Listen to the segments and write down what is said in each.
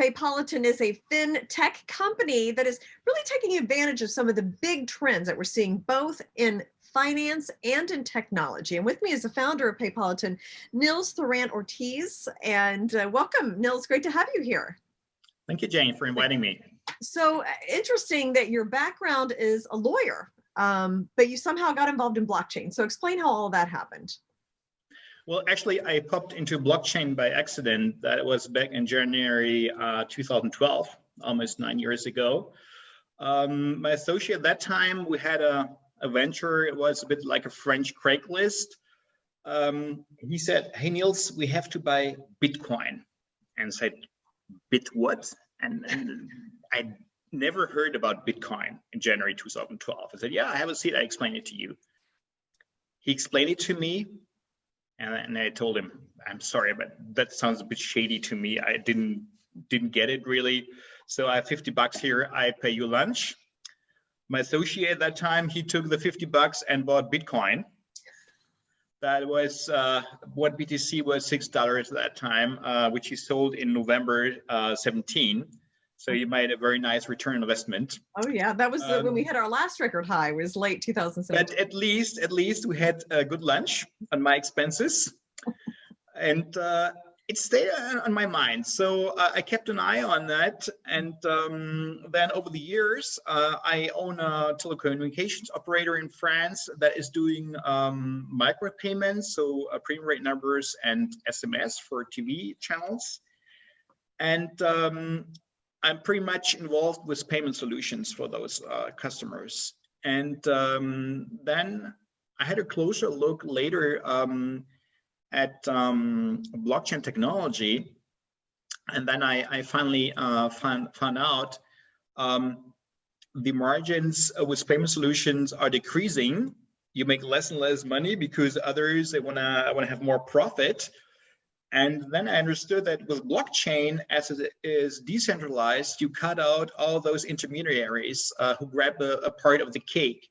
Paypolitan is a fintech company that is really taking advantage of some of the big trends that we're seeing both in finance and in technology. And with me is the founder of Paypolitan, Nils Tharandt Ortiz. And welcome, Nils. Great to have you here. Thank you, Jane, for inviting me. So interesting that your background is a lawyer, but you somehow got involved in blockchain. So explain how all of that happened. Well, actually, I popped into blockchain by accident. That was back in January 2012, almost 9 years ago. My associate at that time, we had a venture. It was a bit like a French Craigslist. He said, "Hey, Niels, we have to buy Bitcoin." And I said, "Bit what?" And I never heard about Bitcoin in January 2012. I said, "Yeah, I have a seat. I explain it to you." He explained it to me. And I told him, "I'm sorry, but that sounds a bit shady to me. I didn't get it really. So I have $50 here. I pay you lunch." My associate at that time, he took the $50 and bought Bitcoin. That was what BTC was $6 at that time, which he sold in November 17. So you made a very nice return on investment. Oh yeah, that was when we hit our last record high. Was late 2017. But at least we had a good lunch on my expenses, and it stayed on my mind. So I kept an eye on that, and then over the years, I own a telecommunications operator in France that is doing micropayments, so premium rate numbers and SMS for TV channels, and I'm pretty much involved with payment solutions for those customers. And then I had a closer look later at blockchain technology. And then I finally found out the margins with payment solutions are decreasing. You make less and less money because others, they wanna have more profit. And then I understood that with blockchain, as it is decentralized, you cut out all those intermediaries who grab a part of the cake.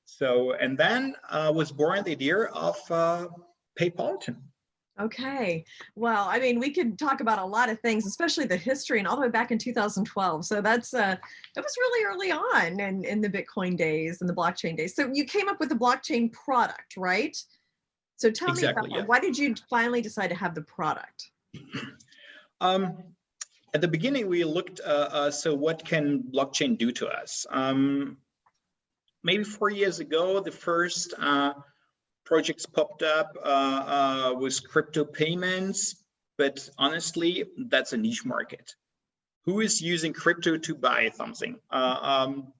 So, and then was born the idea of Paypolitan. Okay. Well, I mean, we could talk about a lot of things, especially the history and all the way back in 2012. So that was really early on in the Bitcoin days and the blockchain days. So you came up with the blockchain product, right? So tell me about that. Why did you finally decide to have the product? At the beginning, we looked, so what can blockchain do to us? Maybe 4 years ago, the first projects popped up with crypto payments, but honestly, that's a niche market. Who is using crypto to buy something?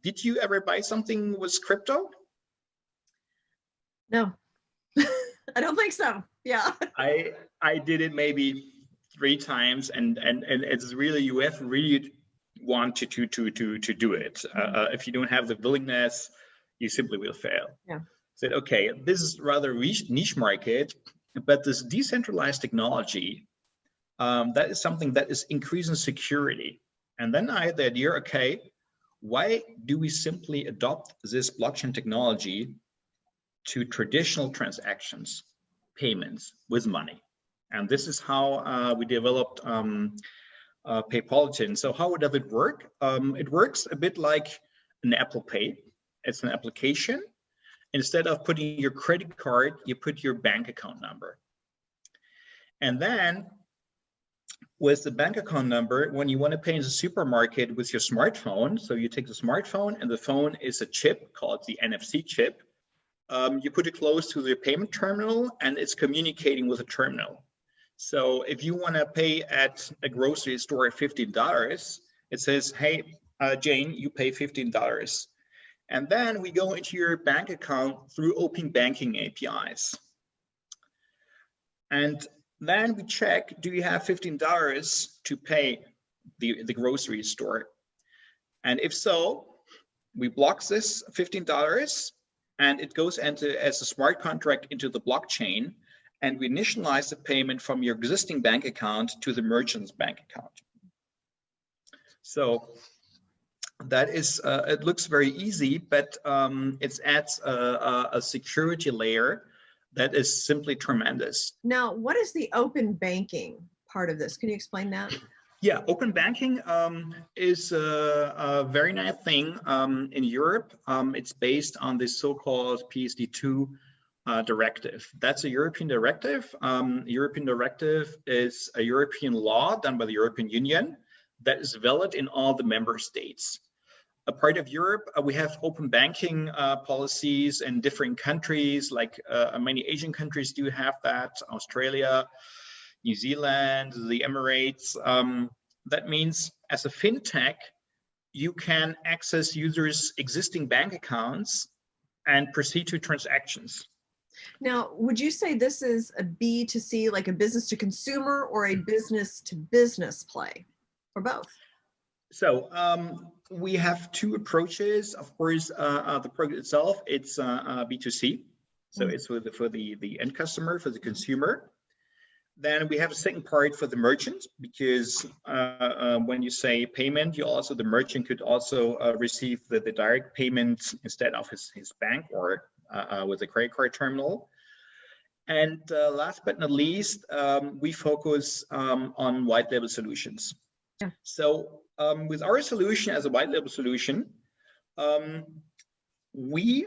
Did you ever buy something with crypto? No. I don't think so. Yeah. I did it maybe 3 times, and it's really, you have to really want to do it. If you don't have the willingness, you simply will fail. Yeah. Said, okay, this is rather niche market, but this decentralized technology, that is something that is increasing security. And then I had the idea, okay, why do we simply adopt this blockchain technology to traditional transactions, payments with money? And this is how we developed Paypolitan. So how does it work? It works a bit like an Apple Pay. It's an application. Instead of putting your credit card, you put your bank account number. And then with the bank account number, when you want to pay in the supermarket with your smartphone, so you take the smartphone and the phone is a chip called the NFC chip. You put it close to the payment terminal and it's communicating with the terminal. So if you want to pay at a grocery store $15, it says, "Hey, Jane, you pay $15. And then we go into your bank account through open banking APIs. And then we check, do you have $15 to pay the grocery store? And if so, we block this $15 and it goes into as a smart contract into the blockchain, and we initialize the payment from your existing bank account to the merchant's bank account. So that is, it looks very easy, but it adds a security layer that is simply tremendous. Now, what is the open banking part of this? Can you explain that? Yeah, open banking is a very nice thing in Europe. It's based on the so-called PSD2 directive. That's a European directive. European directive is a European law done by the European Union that is valid in all the member states. A part of Europe, we have open banking policies in different countries, like many Asian countries do have that, Australia, New Zealand, the Emirates. That means as a fintech, you can access users' existing bank accounts and proceed to transactions. Now, would you say this is a B2C, like a business to consumer, or a business to business play, or both? So we have two approaches. Of course, the product itself, it's B2C. So it's for the end customer, for the consumer. Then we have a second part for the merchant, because when you say payment, the merchant could also receive the direct payment instead of his bank or with a credit card terminal. And last but not least, we focus on white label solutions. Yeah. So with our solution as a white label solution, we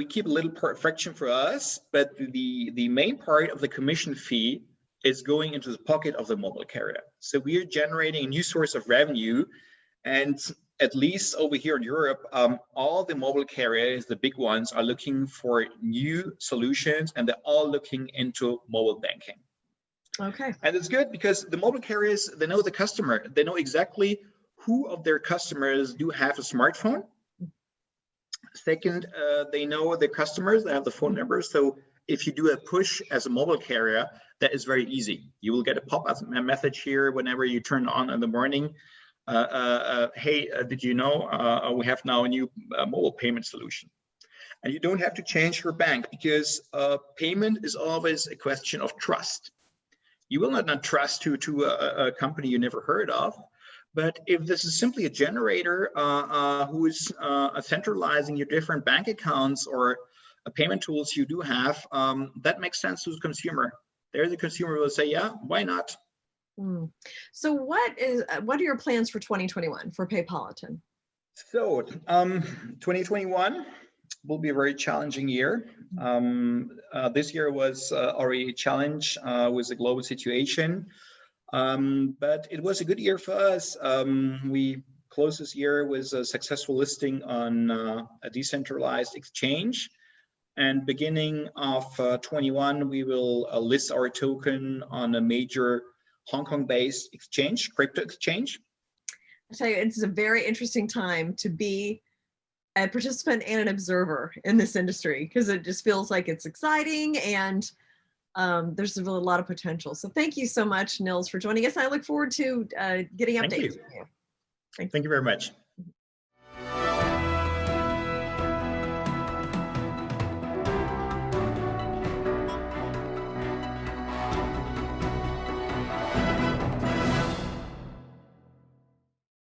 keep a little fraction for us, but the main part of the commission fee is going into the pocket of the mobile carrier. So we are generating a new source of revenue, and at least over here in Europe, all the mobile carriers, the big ones, are looking for new solutions, and they're all looking into mobile banking. Okay. And it's good because the mobile carriers, they know the customer. They know exactly who of their customers do have a smartphone. Second, they know their customers, they have the phone numbers. So if you do a push as a mobile carrier, that is very easy. You will get a pop-up message here whenever you turn on in the morning. Hey, did you know we have now a new mobile payment solution? And you don't have to change your bank, because payment is always a question of trust. You will not trust to a company you never heard of. But if this is simply a generator who is centralizing your different bank accounts or payment tools you do have, that makes sense to the consumer. There, the consumer will say, yeah, why not? So what are your plans for 2021 for Paypolitan? So 2021 will be a very challenging year. This year was already a challenge with the global situation. But it was a good year for us. We closed this year with a successful listing on a decentralized exchange. And beginning of 21, we will list our token on a major Hong Kong-based exchange, crypto exchange. I tell you, it's a very interesting time to be a participant and an observer in this industry, because it just feels like it's exciting, and there's really a lot of potential. So thank you so much, Nils, for joining us. I look forward to getting updates from you. Thank you very much.